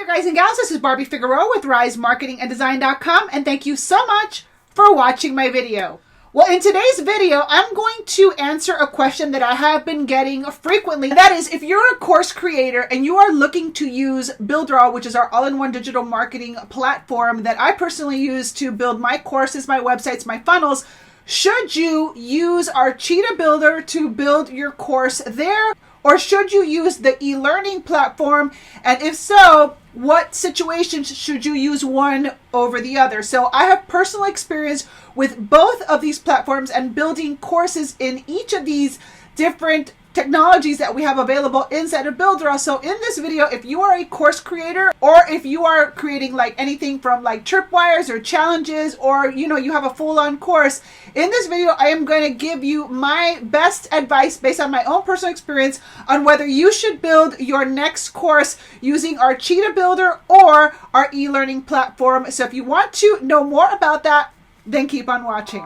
guys and gals, this is Barbie Figueroa with RiseMarketingAndDesign.com, and thank you so much for watching my video. Well, in today's video, I'm going to answer a question that I have been getting frequently. That is, if you're a course creator and you are looking to use BuilderAll, which is our all-in-one digital marketing platform that I personally use to build my courses, my websites, my funnels, should you use our Cheetah Builder to build your course there? Or should you use the e-learning platform? And if so, what situations should you use one over the other? So I have personal experience with both of these platforms and building courses in each of these different technologies that we have available inside of BuilderAll. So in this video, if you are a course creator, or if you are creating like anything from like tripwires or challenges, or you have a full-on course, in this video I am going to give you my best advice based on my own personal experience on whether you should build your next course using our Cheetah Builder or our e-learning platform. So if you want to know more about that, then keep on watching.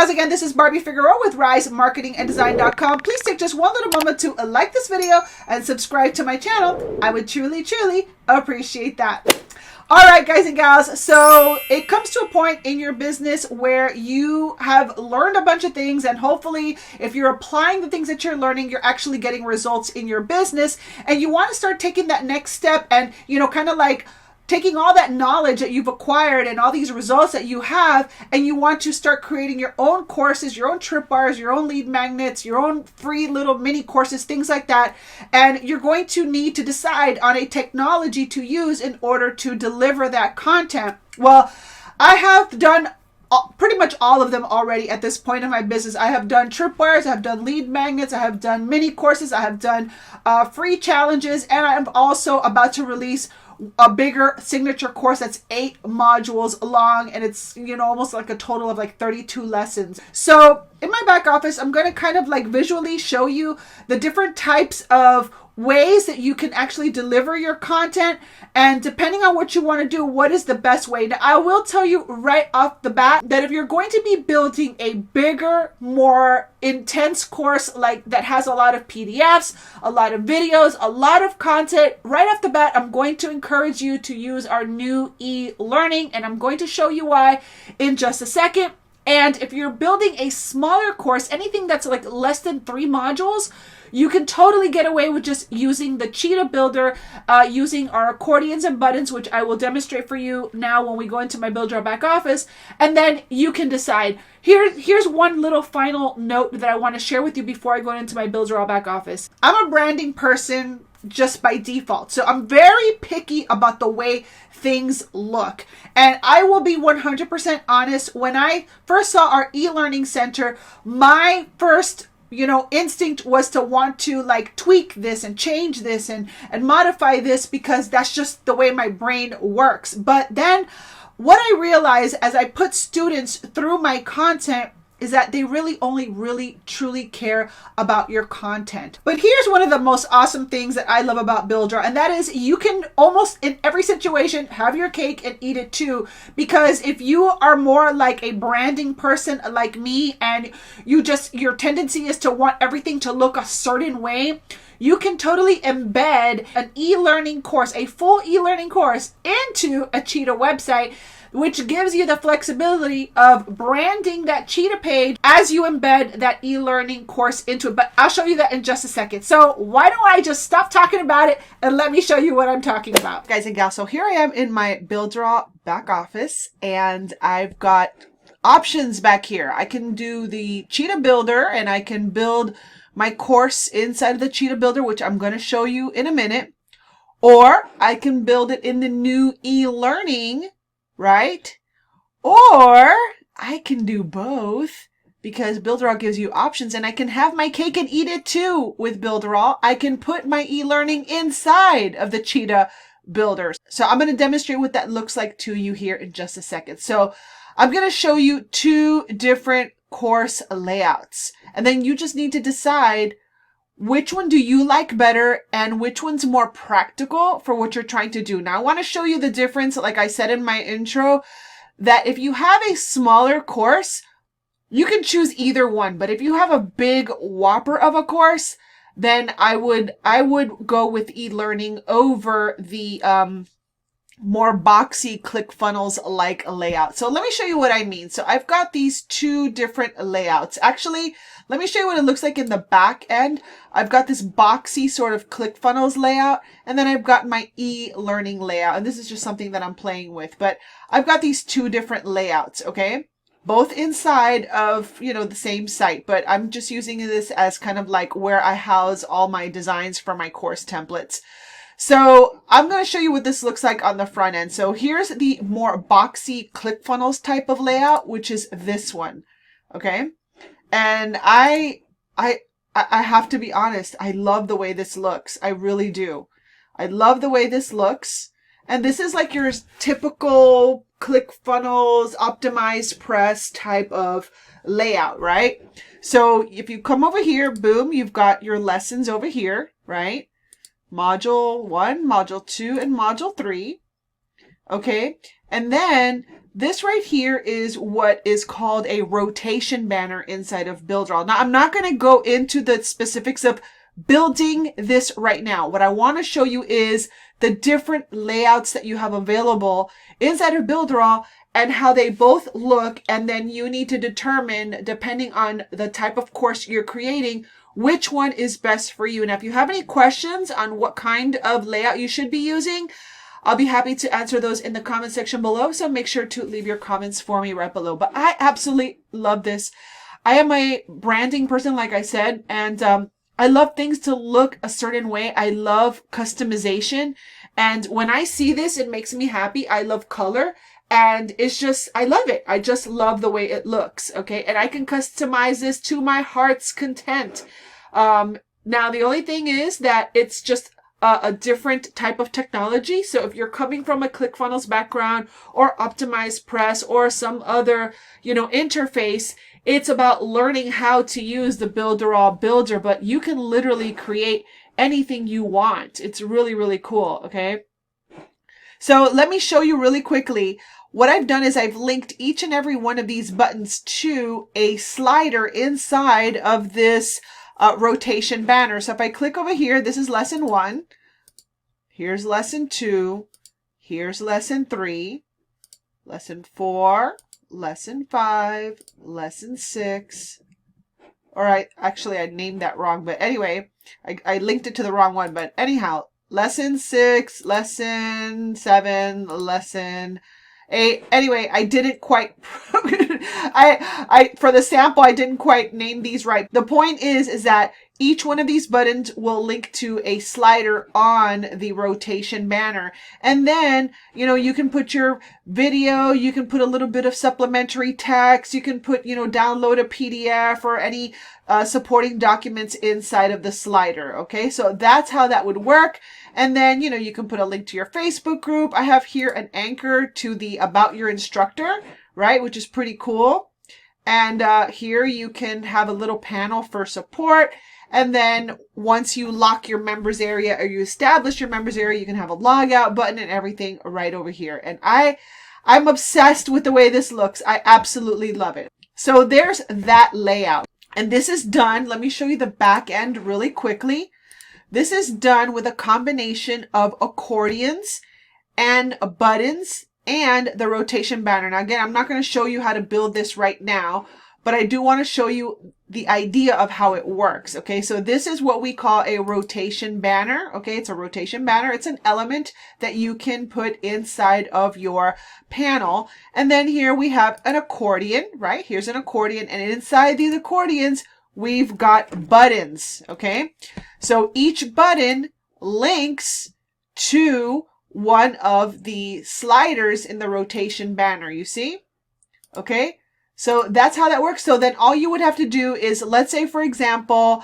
Again, this is Barbie Figueroa with RiseMarketingAndDesign.com. Please take just one little moment to like this video and subscribe to my channel. I would truly appreciate that. All right, guys and gals, so it comes to a point in your business where you have learned a bunch of things, and hopefully if you're applying the things that you're learning, you're actually getting results in your business, and you want to start taking that next step and, kind of like taking all that knowledge that you've acquired and all these results that you have, and you want to start creating your own courses, your own tripwires, your own lead magnets, your own free little mini courses, things like that. And you're going to need to decide on a technology to use in order to deliver that content. Well, I have done pretty much all of them already at this point in my business. I have done tripwires, I have done lead magnets, I have done mini courses, I have done free challenges, and I am also about to release a bigger signature course that's 8 modules long, and it's almost like a total of like 32 lessons. So in my back office, I'm going to kind of like visually show you the different types of ways that you can actually deliver your content, and depending on what you want to do, what is the best way. Now, I will tell you right off the bat that if you're going to be building a bigger, more intense course like that has a lot of PDFs, a lot of videos, a lot of content, right off the bat, I'm going to encourage you to use our new e-learning, and I'm going to show you why in just a second. And if you're building a smaller course, anything that's like less than 3 modules, you can totally get away with just using the Cheetah Builder, using our accordions and buttons, which I will demonstrate for you now when we go into my BuilderAll back office. And then you can decide. Here's one little final note that I want to share with you before I go into my BuilderAll back office. I'm a branding person just by default, so I'm very picky about the way things look. And I will be 100% honest, when I first saw our e-learning center, my first instinct was to want to like tweak this and change this and modify this, because that's just the way my brain works. But then what I realized as I put students through my content is that they really truly care about your content. But here's one of the most awesome things that I love about BuilderAll, and that is you can almost in every situation have your cake and eat it too. Because if you are more like a branding person like me, and your tendency is to want everything to look a certain way, you can totally embed an e-learning course, a full e-learning course, into a Cheetah website, which gives you the flexibility of branding that Cheetah page as you embed that e-learning course into it. But I'll show you that in just a second. So why don't I just stop talking about it and let me show you what I'm talking about. Guys and gals, so here I am in my BuilderAll back office, and I've got options back here. I can do the Cheetah Builder, and I can build my course inside of the Cheetah Builder, which I'm going to show you in a minute. Or I can build it in the new e-learning, right? Or I can do both, because BuilderAll gives you options, and I can have my cake and eat it too with BuilderAll. I can put my e-learning inside of the Cheetah Builder. So I'm going to demonstrate what that looks like to you here in just a second. So I'm going to show you 2 different course layouts, and then you just need to decide which one do you like better and which one's more practical for what you're trying to do? Now, I want to show you the difference, like I said in my intro, that if you have a smaller course, you can choose either one. But if you have a big whopper of a course, then I would go with e-learning over the more boxy ClickFunnels like layout. So let me show you what I mean. So I've got these two different layouts. Actually, let me show you what it looks like in the back end. I've got this boxy sort of ClickFunnels layout, and then I've got my e-learning layout. And this is just something that I'm playing with, but I've got these two different layouts, okay? Both inside of, you know, the same site, but I'm just using this as kind of like where I house all my designs for my course templates. So I'm going to show you what this looks like on the front end. So here's the more boxy ClickFunnels type of layout, which is this one. Okay. And I have to be honest. I love the way this looks. I really do. I love the way this looks. And this is like your typical ClickFunnels optimized press type of layout, right? So if you come over here, boom, you've got your lessons over here, right? Module 1, Module 2, and Module 3. Okay. And then this right here is what is called a rotation banner inside of BuilderAll. Now, I'm not going to go into the specifics of building this right now. What I want to show you is the different layouts that you have available inside of BuilderAll and how they both look. And then you need to determine, depending on the type of course you're creating, which one is best for you. And if you have any questions on what kind of layout you should be using, I'll be happy to answer those in the comment section below. So make sure to leave your comments for me right below. But I absolutely love this. I am a branding person, like I said, and I love things to look a certain way. I love customization. And when I see this, it makes me happy. I love color. And it's just, I love it. I just love the way it looks. Okay. And I can customize this to my heart's content. Now, the only thing is that it's just a different type of technology. So if you're coming from a ClickFunnels background or optimized press or some other, you know, interface, it's about learning how to use the BuilderAll builder, but you can literally create anything you want. It's really, really cool. Okay. So let me show you really quickly. What I've done is I've linked each and every one of these buttons to a slider inside of this rotation banner. So if I click over here, this is lesson 1. Here's lesson 2. Here's lesson 3. Lesson 4. Lesson 5. Lesson 6. All right. Actually, I named that wrong. But anyway, I linked it to the wrong one. But anyhow, lesson 6, lesson 7, lesson 8. Anyway, I didn't quite, for the sample, I didn't quite name these right. The point is that each one of these buttons will link to a slider on the rotation banner. And then, you know, you can put your video, you can put a little bit of supplementary text, you can put, you know, download a PDF or any supporting documents inside of the slider. Okay, so that's how that would work. And then, you know, you can put a link to your Facebook group. I have here an anchor to the About Your Instructor, right, which is pretty cool. And here you can have a little panel for support. And then once you lock your members area or you establish your members area, you can have a logout button and everything right over here. And I'm obsessed with the way this looks. I absolutely love it. So there's that layout. And this is done. Let me show you the back end really quickly. This is done with a combination of accordions and buttons and the rotation banner. Now, again, I'm not going to show you how to build this right now, but I do want to show you the idea of how it works. Okay, so this is what we call a rotation banner. Okay, it's a rotation banner. It's an element that you can put inside of your panel. And then here we have an accordion, right? Here's an accordion. And inside these accordions, we've got buttons. Okay, so each button links to one of the sliders in the rotation banner. You see? Okay. So that's how that works. So then all you would have to do is, let's say, for example,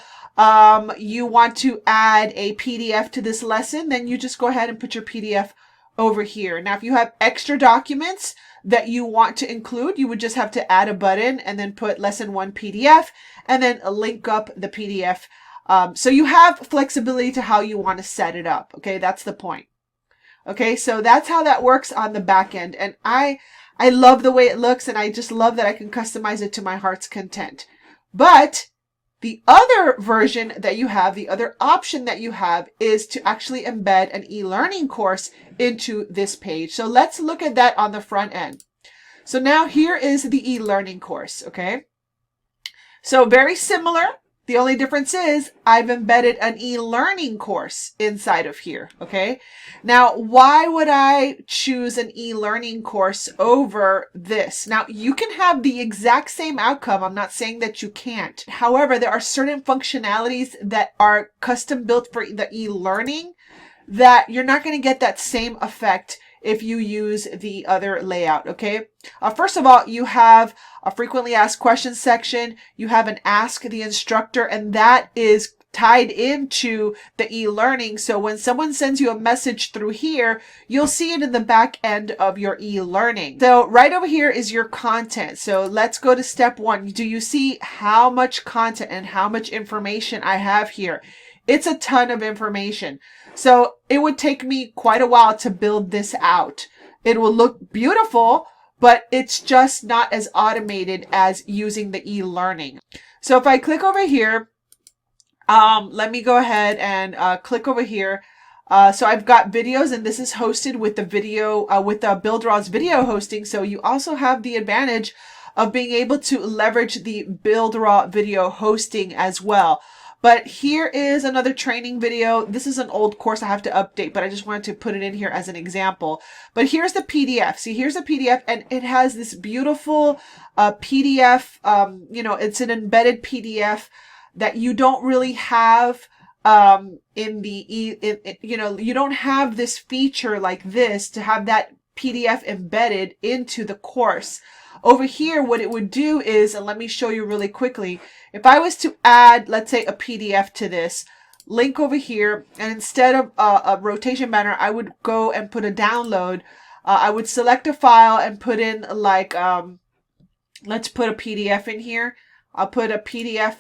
you want to add a PDF to this lesson, then you just go ahead and put your PDF over here. Now, if you have extra documents that you want to include, you would just have to add a button and then put lesson 1 PDF and then link up the PDF So you have flexibility to how you want to set it up. Okay, that's the point. Okay, so that's how that works on the back end. And I love the way it looks, and I just love that I can customize it to my heart's content. But the other version that you have, the other option that you have, is to actually embed an e-learning course into this page. So let's look at that on the front end. So now here is the e-learning course, okay? So very similar. The only difference is I've embedded an e-learning course inside of here, okay? Now, why would I choose an e-learning course over this? Now, you can have the exact same outcome. I'm not saying that you can't. However, there are certain functionalities that are custom built for the e-learning that you're not going to get that same effect if you use the other layout, okay? First of all, you have a frequently asked questions section. You have an ask the instructor, and that is tied into the e-learning. So when someone sends you a message through here, you'll see it in the back end of your e-learning. So right over here is your content. So let's go to step one. Do you see how much content and how much information I have here? It's a ton of information. So it would take me quite a while to build this out. It will look beautiful, but it's just not as automated as using the e-learning. So if I click over here, let me go ahead and click over here. So I've got videos, and this is hosted with the video, with the Builderall's video hosting. So you also have the advantage of being able to leverage the Builderall video hosting as well. But here is another training video. This is an old course I have to update, but I just wanted to put it in here as an example. But here's the PDF. See, here's the PDF, and it has this beautiful PDF. You know, it's an embedded PDF that you don't really have in the, you know, you don't have this feature like this to have that PDF embedded into the course. Over here, what it would do is, and let me show you really quickly, if I was to add, let's say, a PDF to this, link over here, and instead of a rotation banner, I would go and put a download. I would select a file and put in like, let's put a PDF in here. I'll put a PDF.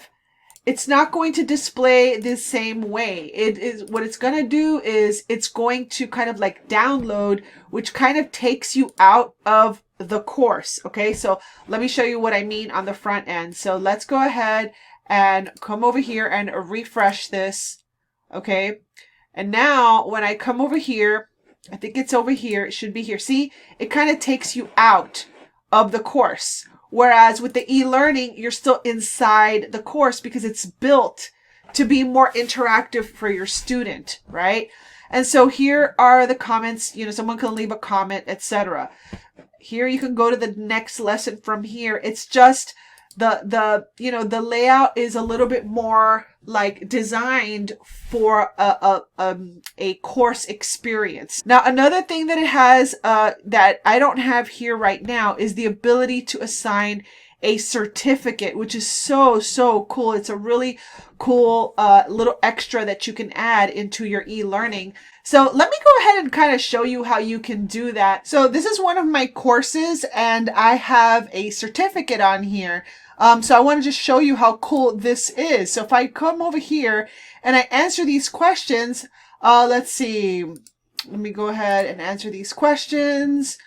It's not going to display the same way. It is, what it's going to do is it's going to kind of like download, which kind of takes you out of the course. Okay, so let me show you what I mean on the front end. So let's go ahead and come over here and refresh this. Okay, and now when I come over here, I think it's over here, it should be here. See, it kind of takes you out of the course. Whereas with the e-learning, you're still inside the course because it's built to be more interactive for your student, right? And so here are the comments, you know, someone can leave a comment, etc. Here you can go to the next lesson from here. It's just you know, the layout is a little bit more like designed for a course experience. Now, another thing that it has that I don't have here right now is the ability to assign a certificate, which is so cool. It's a really cool little extra that you can add into your e-learning. So let me go ahead and kind of show you how you can do that. So this is one of my courses, and I have a certificate on here. So I want to just show you how cool this is. So if I come over here and I answer these questions, let's see. Let me go ahead and answer these questions.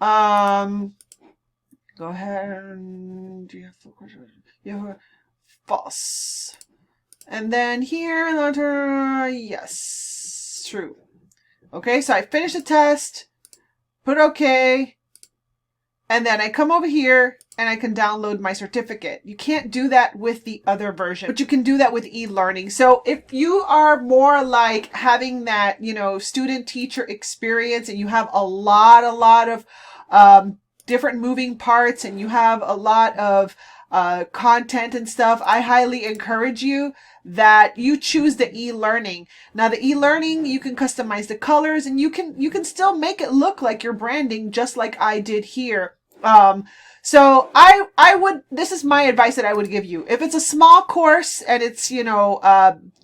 Go ahead and do you have full question? Yeah, false. And then here, letter, yes, true. Okay, so I finish the test, put OK, and then I come over here and I can download my certificate. You can't do that with the other version, but you can do that with e-learning. So if you are more like having that, you know, student-teacher experience, and you have a lot of different moving parts, and you have a lot of content and stuff, I highly encourage you that you choose the e-learning. Now the e-learning, you can customize the colors, and you can still make it look like your branding, just like I did here. So I would, this is my advice that I would give you. If it's a small course and it's, you know,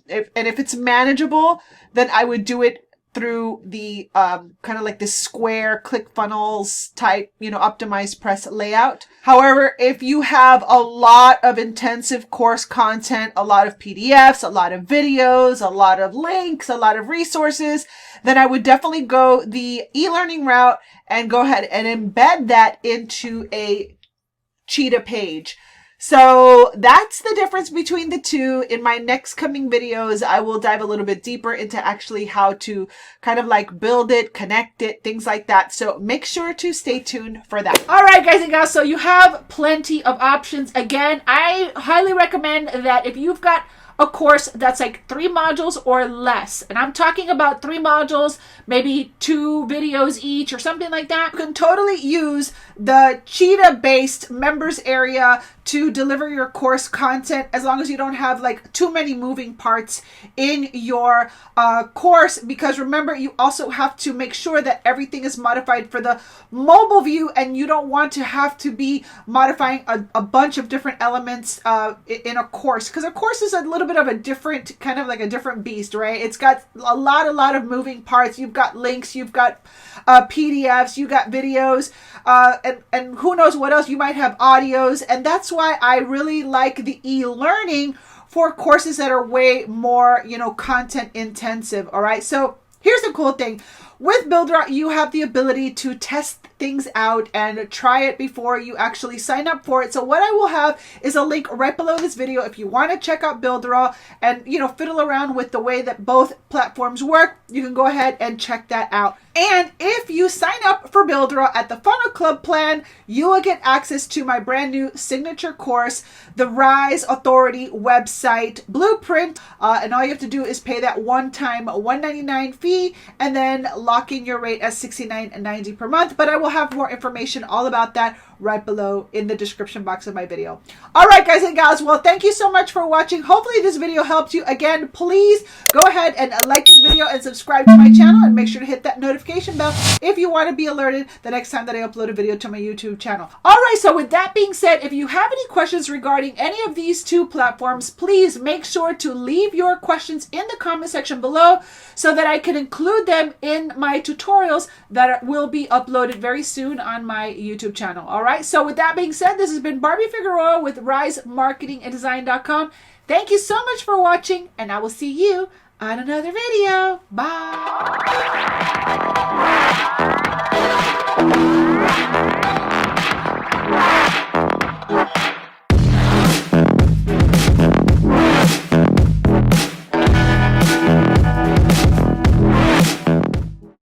if it's manageable, then I would do it through the kind of like this square ClickFunnels type, optimized press layout. However, if you have a lot of intensive course content, a lot of PDFs, a lot of videos, a lot of links, a lot of resources, then I would definitely go the e-learning route and go ahead and embed that into a Cheetah page. So that's the difference between the two. In my next coming videos, I will dive a little bit deeper into actually how to kind of like build it, connect it, things like that. So make sure to stay tuned for that. All right, guys and gals, so you have plenty of options. Again, I highly recommend that if you've got a course that's like 3 modules or less, and I'm talking about 3 modules, maybe 2 videos each or something like that, you can totally use the Cheetah based members area to deliver your course content, as long as you don't have like too many moving parts in your course. Because remember, you also have to make sure that everything is modified for the mobile view, and you don't want to have to be modifying a bunch of different elements in a course, because a course is a little bit of a different kind of like a different beast, right? It's got a lot of moving parts. You've got links, you've got PDFs, you got videos, and who knows what else. You might have audios, and that's why I really like the e-learning for courses that are way more, content intensive. All right. So here's the cool thing. With Builder, you have the ability to test things out and try it before you actually sign up for it. So what I will have is a link right below this video if you want to check out Builderall and, fiddle around with the way that both platforms work. You can go ahead and check that out. And if you sign up for Builderall at the Funnel Club plan, you will get access to my brand new signature course, the Rise Authority website blueprint. And all you have to do is pay that one-time $199 fee and then lock in your rate at $69.90 per month. But I will have more information all about that right below in the description box of my video. All right, guys and gals. Well, thank you so much for watching. Hopefully this video helped you. Again, please go ahead and like this video and subscribe to my channel, and make sure to hit that notification bell if you want to be alerted the next time that I upload a video to my YouTube channel. All right, so with that being said, if you have any questions regarding any of these 2 platforms, please make sure to leave your questions in the comment section below so that I can include them in my tutorials that will be uploaded very soon on my YouTube channel. All right, so with that being said, this has been Barbie Figueroa with RiseMarketingandDesign.com. Thank you so much for watching, and I will see you on another video. Bye.